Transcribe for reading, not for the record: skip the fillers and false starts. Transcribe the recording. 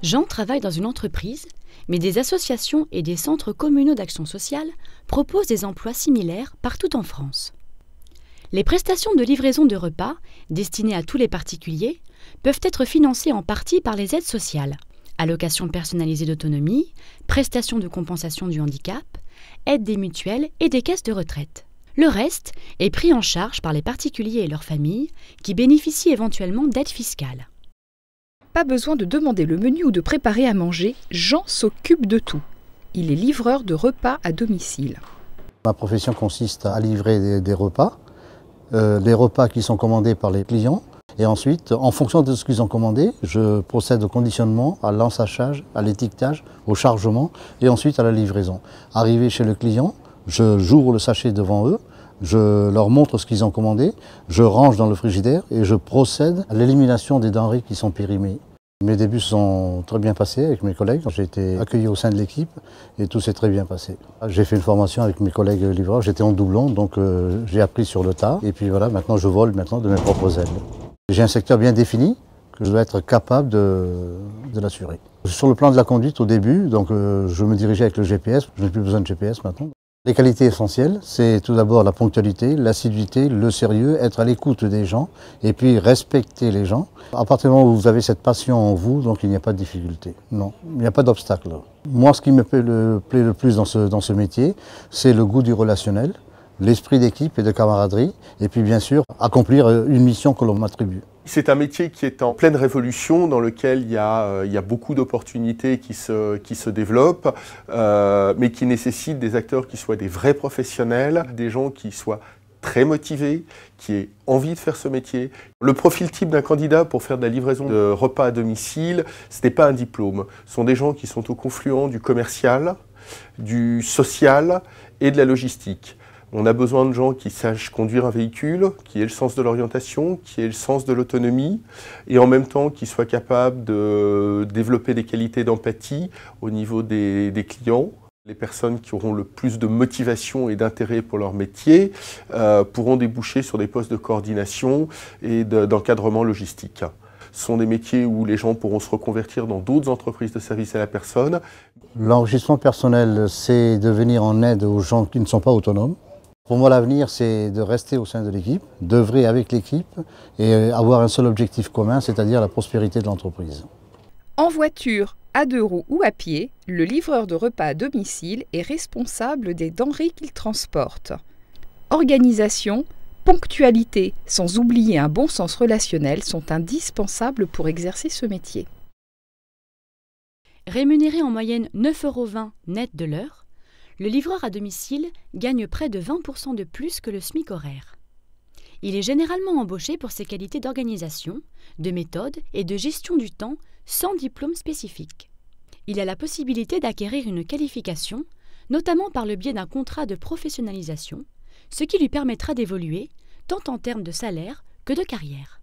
Jean travaille dans une entreprise, mais des associations et des centres communaux d'action sociale proposent des emplois similaires partout en France. Les prestations de livraison de repas, destinées à tous les particuliers, peuvent être financées en partie par les aides sociales, allocations personnalisées d'autonomie, prestations de compensation du handicap, aides des mutuelles et des caisses de retraite. Le reste est pris en charge par les particuliers et leurs familles qui bénéficient éventuellement d'aides fiscales. Pas besoin de demander le menu ou de préparer à manger, Jean s'occupe de tout. Il est livreur de repas à domicile. Ma profession consiste à livrer des repas, les repas qui sont commandés par les clients. Et ensuite, en fonction de ce qu'ils ont commandé, je procède au conditionnement, à l'ensachage, à l'étiquetage, au chargement et ensuite à la livraison. Arrivé chez le client, j'ouvre le sachet devant eux, je leur montre ce qu'ils ont commandé, je range dans le frigidaire et je procède à l'élimination des denrées qui sont périmées. Mes débuts se sont très bien passés avec mes collègues. J'ai été accueilli au sein de l'équipe et tout s'est très bien passé. J'ai fait une formation avec mes collègues livreurs, j'étais en doublon, donc j'ai appris sur le tas. Et puis voilà, maintenant je vole de mes propres ailes. J'ai un secteur bien défini que je dois être capable de l'assurer. Sur le plan de la conduite au début, donc, je me dirigeais avec le GPS, je n'ai plus besoin de GPS maintenant. Les qualités essentielles, c'est tout d'abord la ponctualité, l'assiduité, le sérieux, être à l'écoute des gens et puis respecter les gens. À partir du moment où vous avez cette passion en vous, donc il n'y a pas de difficulté. Non, il n'y a pas d'obstacle. Moi, ce qui me plaît le plus dans ce métier, c'est le goût du relationnel, l'esprit d'équipe et de camaraderie, et puis bien sûr, accomplir une mission que l'on m'attribue. C'est un métier qui est en pleine révolution, dans lequel il y a beaucoup d'opportunités qui se développent, mais qui nécessitent des acteurs qui soient des vrais professionnels, des gens qui soient très motivés, qui aient envie de faire ce métier. Le profil type d'un candidat pour faire de la livraison de repas à domicile, ce n'est pas un diplôme. Ce sont des gens qui sont au confluent du commercial, du social et de la logistique. On a besoin de gens qui sachent conduire un véhicule, qui aient le sens de l'orientation, qui aient le sens de l'autonomie, et en même temps qui soient capables de développer des qualités d'empathie au niveau des clients. Les personnes qui auront le plus de motivation et d'intérêt pour leur métier pourront déboucher sur des postes de coordination et d'encadrement logistique. Ce sont des métiers où les gens pourront se reconvertir dans d'autres entreprises de services à la personne. L'enrichissement personnel, c'est de venir en aide aux gens qui ne sont pas autonomes. Pour moi, l'avenir, c'est de rester au sein de l'équipe, d'œuvrer avec l'équipe et avoir un seul objectif commun, c'est-à-dire la prospérité de l'entreprise. En voiture, à 2 roues ou à pied, le livreur de repas à domicile est responsable des denrées qu'il transporte. Organisation, ponctualité, sans oublier un bon sens relationnel, sont indispensables pour exercer ce métier. Rémunéré en moyenne 9,20 € net de l'heure, le livreur à domicile gagne près de 20% de plus que le SMIC horaire. Il est généralement embauché pour ses qualités d'organisation, de méthode et de gestion du temps sans diplôme spécifique. Il a la possibilité d'acquérir une qualification, notamment par le biais d'un contrat de professionnalisation, ce qui lui permettra d'évoluer tant en termes de salaire que de carrière.